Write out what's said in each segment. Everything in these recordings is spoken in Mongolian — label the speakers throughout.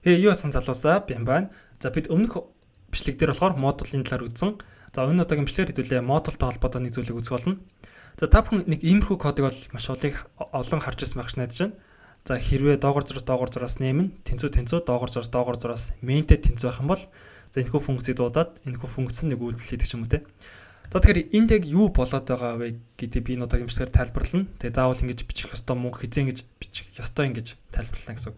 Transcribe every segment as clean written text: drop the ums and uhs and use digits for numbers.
Speaker 1: Юу сан залуусаа би юм байна. За бид өмнөх бичлэг дээр болохоор модулын талаар үзсэн. За энэ удаагийн бичлэгээр хэдүүлээ модултай холбоотой нэг зүйлийг үзэх болно. За та бүхэн нэг иймэрхүү кодыг бол маш олон харж ирсэн байх гэж найдаж байна. За хэрвээ доогоор зураас нэмэн тэнцүү доогоор зураас mainтэй тэнцүү байх юм бол за энэхүү функцийг дуудаад энэхүү функц нэг үйлдэл хийдэг ч юм уу те. За тэгэхээр энд яг юу болоод байгаа вэ гэдэг би энэ удаагийн бичлэгээр тайлбарлана. Тэгээ заавал ингэж бичих ёстой мөн хизээ ингэж бичих ёстой ингэж тайлбарлана гэсэн үг.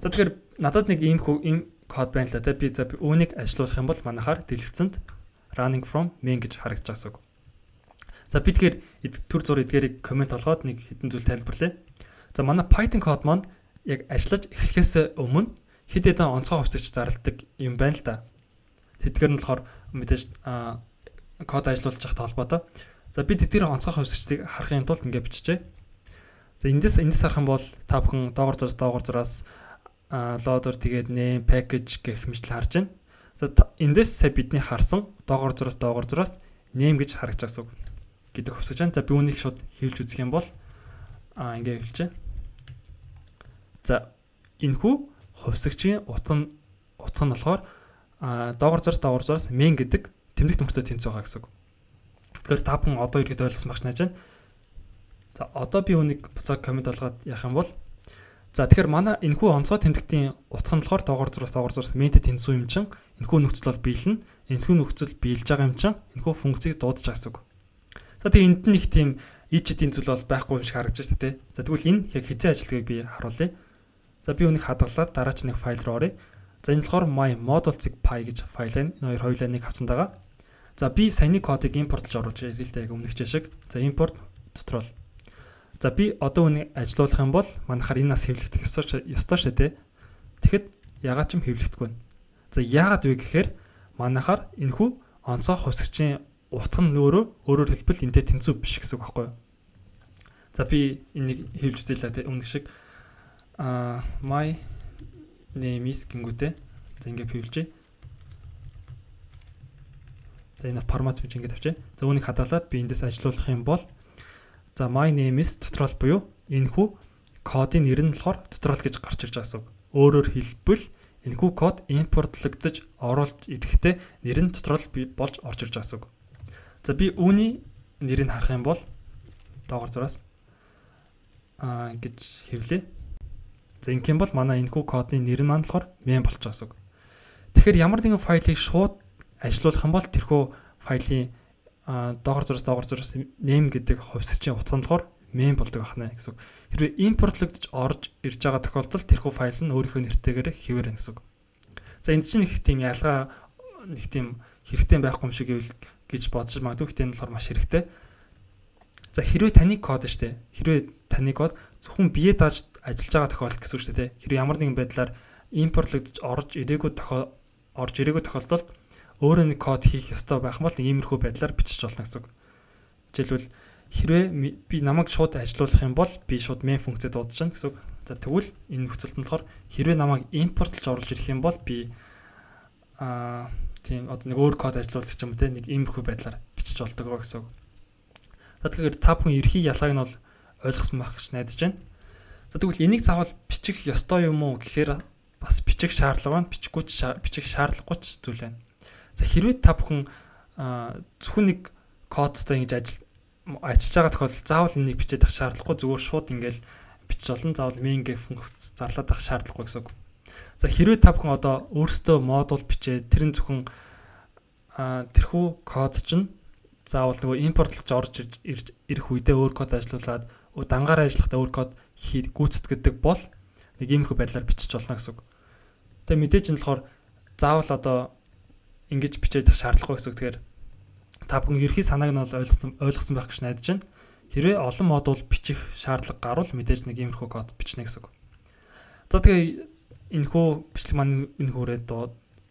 Speaker 1: За тэгэхээр надад нэг ийм код байна л да. Би үүнийг ажилуулах юм бол манайхаар дэлгэцэнд running from main гэж харагдаж байгаа гэсэн үг. За би тэгэхээр төр зур эдгээрийг комент олгоод нэг хэдэн зүйл тайлбарлая. За манай Python код маань яг ажиллаж эхлэхээс өмнө хэд хэдэн онцгой хувьцагч зарладаг юм байна л да. Тэдгээр нь болохоор мэдээж код ажилуулж байгаа холбоотой. За би тэдгээр онцгой хувьцагчдыг харахын тулд ингэ биччихье. За эндээс харах юм бол та бүхэн доогоор зураас loader тэгээд name package гэх мэтлэл харж байна. За эндээс сая бидний харсан доогоор зураас name гэж харагдаж байгаа гэдэг хувьцагч байна. За би үүнийг шууд хэвлэж үзэх юм бол ингэ хэвлэжээ. За энэхүү хувьсагчийн утга нь болохоор доогоор зураас main гэдэг тэмдэгт нөхцөл тэнцүү байгаа гэсэн үг. Тэгэхээр та бүхэн одоо иргэд ойлгосон багш найж байна. За одоо би үүнийг буцааг комент олгоод яах юм бол за тэгэхээр манай энэхүү онцгой тэмдэгтийн утга нь болохоор доогоор зураас mainтэй тэнцүү юм чин энэхүү нөхцөл бол биелнэ. Энэхүү нөхцөл биелж байгаа юм чин энэхүү функцийг дуудаж байгаа гэсэн үг. За тэгээ энд нэг тийм ичдийн зүйл бол байхгүй юм шиг харагдаж байна те. За тэгвэл энэ яг хизээ ажиллагааг би харуулъя. За би үүнийг хадгалаад дараа чинь нэг файл руу оръё. За энэ болохоор my model.py гэж файл байна. Энэ хоёр хоёулаа нэг хавцсан байгаа. За би саяны кодыг импортлж оруулж ирээ л да яг өмнөх шиг. За import дотроо. За би одоо үүнийг ажилуулах юм бол манайхаар энэ нас хэвлэгдэх ёстой шүү дээ. Тэгэхэд ягаад ч юм хэвлэгдэхгүй байна. За яагаад вэ гэхээр манайхаар энэхүү онцгой хувьсгчийн утга нь өөрөөр хэлбэл энтэй тэнцүү биш гэсэн үг байхгүй юу? За би энийг хэвлэж үзье л да өмнөх шиг my name is гингүүтэй. За ингээд хэвлэжээ. За энэ формат гэж ингээд тавьчих. За үүнийг хадгалаад би эндээс ажилуулах юм бол за my name is tutorial буюу энэхүү кодын нэр нь болохоор tutorial гэж гарч ирж байгаа гэсэн үг. Өөрөөр хэлбэл энэхүү код импортлогдож оруулж ирэхдээ нэр нь tutorial болж орж ирж байгаа гэсэн үг. За би үүний нэрийг харах юм бол доогоор зураас гэж хэвлэе. За ингэх юм бол манай энэхүү кодын нэр нь болохоор main болж байгаа гэсэн үг. Тэгэхээр ямар нэгэн файлыг шууд ажилуулах юм бол тэрхүү файлын доогоор зураас name гэдэг хувьсгчийн утга нь болохоор main болдог байна гэсэн үг. Хэрвээ импортлогдож орж ирж байгаа тохиолдолд тэрхүү файл нь өөрийнхөө нэртэйгээр хэвээр байна гэсэн үг. За энд чинь нэг тийм ялгаа нэг тийм хэрэгтэй байхгүй юм шиг гэж бодож магадгүй гэхдээ энэ болохоор маш хэрэгтэй. За хэрвээ таны код шүү дээ. Хэрвээ таны код зөвхөн бие дааж ажиллаж байгаа тохиолдол гэсэн үг шүү дээ. Хэрвээ ямар нэгэн байдлаар импортлогдож орж ирээгүй тохиолдолд өөрөө нэг код хийх ёстой байх юм бол иймэрхүү байдлаар бичиж болно гэсэн үг. Жишээлбэл хэрвээ би намайг шууд ажилуулах юм бол би шууд main функцэд дуудаж чана гэсэн үг. За тэгвэл энэ нөхцөлд нь болохоор хэрвээ намайг импортлж оруулж ирэх юм бол би тийм одоо нэг өөр код ажилуулах юм те нэг иймэрхүү байдлаар бичиж болдог гэсэн үг. За тэгэхээр та бүхэн ерхий ялгааг нь бол ойлгосон байх гэж найдаж байна. За тэгвэл энийг заавал бичих ёстой юм уу гэхээр бас бичих шаардлага байна. Бичих шаардлагагүй ч зүйл байна. За хэрвээ та бүхэн зөвхөн нэг кодтой ингэж ажиллаж байгаа тохиолдолд заавал энийг бичээд авах шаардлагагүй зүгээр шууд ингээл бичиж олно. Заавал main гэх функц зарлаад авах шаардлагагүй гэсэн үг. За хэрвээ та бүхэн одоо өөрсдөө модуль бичээд тэрэн зөвхөн тэрхүү код чинь заавал нөгөө импортлож орж ирэх үедээ өөр код ажилуулад дангаараа ажиллахдаа өөр код гүйцэтгэдэг бол нэг иймэрхүү байдлаар бичиж болно гэсэн үг. Тэгээ мэдээж нь болохоор заавал одоо ингэж бичээд авах шаардлагагүй гэсэн үг. Тэгэхээр та бүхэн ерхий санааг нь бол ойлгосон байх гэж найдаж байна. Хэрвээ олон модуль бичих шаардлага гарвал мэдээж нэг иймэрхүү код бичнэ гэсэн үг. За тэгээ энэхүү бичлэг маань энэ хүрээд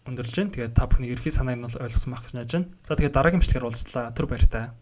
Speaker 1: өндөрлж байна. Тэгээ та бүхний ерхий санааг нь бол ойлгосон байх гэж найдаж байна. За тэгээ дараагийн бичлэгээр уулзлаа. Түр баяртай.